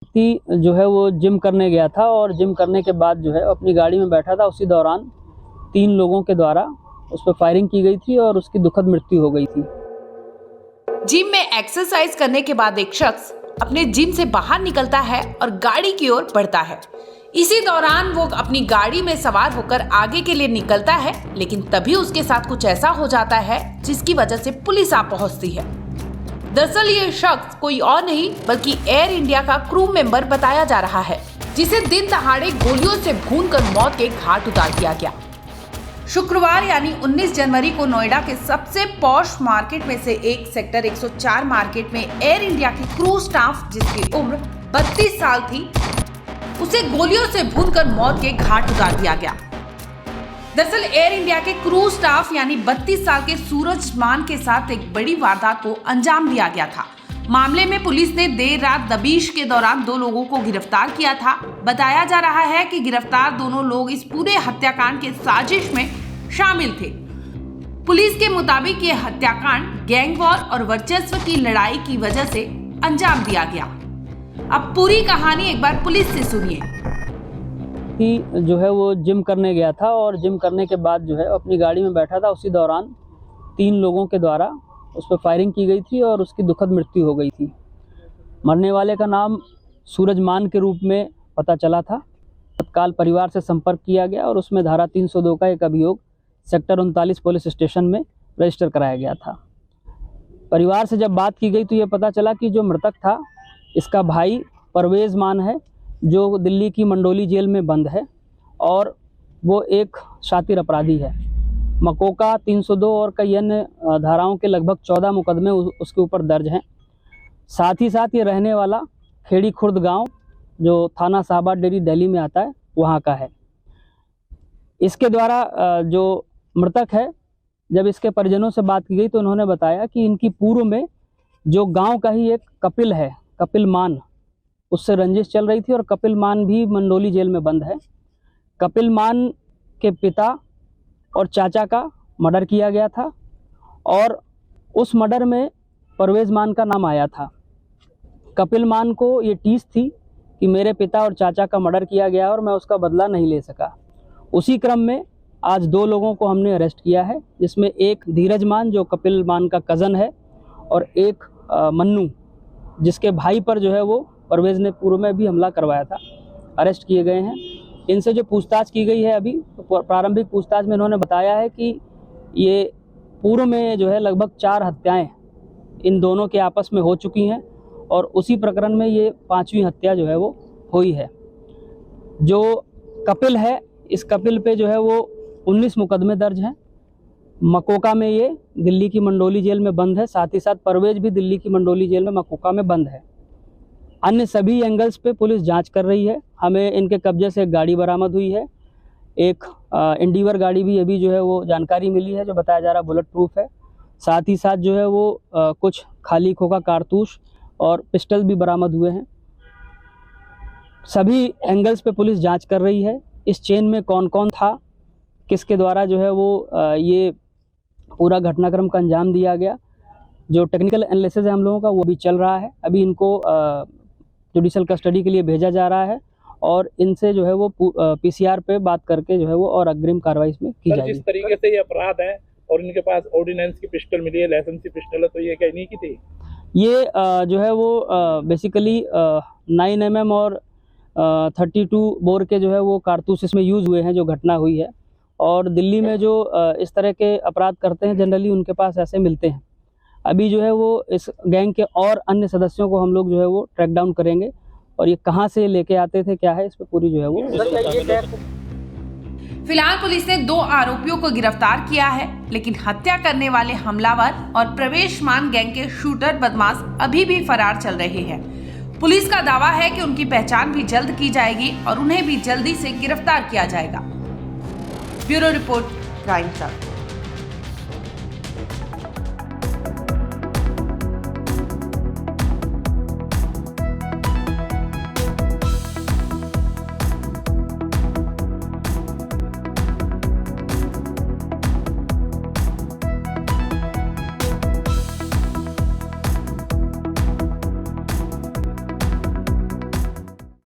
व्यक्ति जो है वो जिम करने गया था और जिम करने के बाद जो है अपनी गाड़ी में बैठा था। उसी दौरान 3 लोगों के द्वारा उस पर फायरिंग की गई थी और उसकी दुखद मृत्यु हो गई थी। जिम में एक्सरसाइज करने के बाद एक शख्स अपने जिम से बाहर निकलता है और गाड़ी की ओर बढ़ता है। इसी दौरान वो अपनी गाड़ी में सवार होकर आगे के लिए निकलता है, लेकिन तभी उसके साथ कुछ ऐसा हो जाता है जिसकी वजह से पुलिस आ पहुंचती है। दरअसल ये शख्स कोई और नहीं बल्कि एयर इंडिया का क्रू मेंबर बताया जा रहा है, जिसे दिन दहाड़े गोलियों से भूनकर मौत के घाट उतार दिया गया। शुक्रवार यानी 19 जनवरी को नोएडा के सबसे पॉश मार्केट में से एक सेक्टर 104 मार्केट में एयर इंडिया की क्रू स्टाफ, जिसकी उम्र 32 साल थी, उसे गोलियों से भूनकर मौत के घाट उतार दिया गया। दरअसल एयर इंडिया के क्रू स्टाफ यानी 32 साल के सूरज मान के साथ एक बड़ी वारदात को अंजाम दिया गया था। मामले में पुलिस ने देर रात दबिश के दौरान 2 लोगों को गिरफ्तार किया था। बताया जा रहा है कि गिरफ्तार दोनों लोग इस पूरे हत्याकांड के साजिश में शामिल थे। पुलिस के मुताबिक ये हत्याकांड गैंग वॉर और वर्चस्व की लड़ाई की वजह से अंजाम दिया गया। अब पूरी कहानी एक बार पुलिस से सुनिए। कि जो है वो जिम करने गया था और जिम करने के बाद जो है अपनी गाड़ी में बैठा था। उसी दौरान 3 लोगों के द्वारा उस पर फायरिंग की गई थी और उसकी दुखद मृत्यु हो गई थी। मरने वाले का नाम सूरज मान के रूप में पता चला था। तत्काल परिवार से संपर्क किया गया और उसमें धारा 302 का एक अभियोग सेक्टर 39 पुलिस स्टेशन में रजिस्टर कराया गया था। परिवार से जब बात की गई तो ये पता चला कि जो मृतक था इसका भाई परवेज़ मान है, जो दिल्ली की मंडोली जेल में बंद है और वो एक शातिर अपराधी है। मकोका 302 और कई अन्य धाराओं के लगभग 14 मुकदमे उसके ऊपर दर्ज हैं। साथ ही साथ ये रहने वाला खेड़ी खुर्द गांव, जो थाना साहबाद डेरी दिल्ली में आता है, वहाँ का है। इसके द्वारा जो मृतक है, जब इसके परिजनों से बात की गई तो उन्होंने बताया कि इनकी पूर्व में जो गांव का ही एक कपिल है, कपिल मान, उससे रंजिश चल रही थी और कपिल मान भी मंडोली जेल में बंद है। कपिल मान के पिता और चाचा का मर्डर किया गया था और उस मर्डर में परवेज़ मान का नाम आया था। कपिल मान को ये टीस थी कि मेरे पिता और चाचा का मर्डर किया गया और मैं उसका बदला नहीं ले सका। उसी क्रम में आज 2 लोगों को हमने अरेस्ट किया है, जिसमें एक धीरज मान जो कपिल मान का कज़न है और एक मन्नू, जिसके भाई पर जो है वो परवेज़ ने पूर्व में भी हमला करवाया था। अरेस्ट किए गए हैं। इनसे जो पूछताछ की गई है अभी, तो प्रारंभिक पूछताछ में इन्होंने बताया है कि ये पूर्व में जो है लगभग 4 हत्याएं इन दोनों के आपस में हो चुकी हैं और उसी प्रकरण में ये 5वीं हत्या जो है वो हुई है। जो कपिल है, इस कपिल पे जो है वो 19 मुकदमे दर्ज हैं। मकोका में ये दिल्ली की मंडोली जेल में बंद है, साथ ही साथ परवेज़ भी दिल्ली की मंडोली जेल में मकोका में बंद है। अन्य सभी एंगल्स पे पुलिस जांच कर रही है। हमें इनके कब्जे से एक गाड़ी बरामद हुई है, एक इंडिवर गाड़ी भी अभी जो है वो जानकारी मिली है, जो बताया जा रहा बुलेट प्रूफ है। साथ ही साथ जो है वो कुछ खाली खोखा कारतूस और पिस्टल भी बरामद हुए हैं। सभी एंगल्स पे पुलिस जांच कर रही है। इस चेन में कौन कौन था, किसके द्वारा जो है वो ये पूरा घटनाक्रम का अंजाम दिया गया। जो टेक्निकल एनालिसिस है हम लोगों का, वो भी चल रहा है। अभी इनको जुडिशियल कस्टडी के लिए भेजा जा रहा है और इनसे जो है वो पीसीआर पे बात करके जो है वो और अग्रिम कार्रवाई इसमें की जाएगी। जिस तरीके से ये अपराध है और इनके पास ऑर्डिनेंस की पिस्टल मिली है, लाइसेंस की पिस्टल है, तो ये क्या इन्हीं की थी? ये जो है वो बेसिकली 9mm और 32 बोर के जो है वो कारतूस इसमें यूज़ हुए हैं, जो घटना हुई है। और दिल्ली में जो इस तरह के अपराध करते हैं जनरली उनके पास ऐसे मिलते हैं। अभी जो है वो इस गैंग के और अन्य सदस्यों को हम लोग जो है वो ट्रैक डाउन करेंगे और ये कहां से लेके आते थे, क्या है, इस पे पूरी जो है वो। फिलहाल पुलिस ने 2 आरोपियों को गिरफ्तार किया है, लेकिन हत्या करने वाले हमलावर और प्रवेश मान गैंग के शूटर बदमाश अभी भी फरार चल रहे हैं। पुलिस का दावा है कि उनकी पहचान भी जल्द की जाएगी और उन्हें भी जल्दी से गिरफ्तार किया जाएगा। Bureau report, crime time.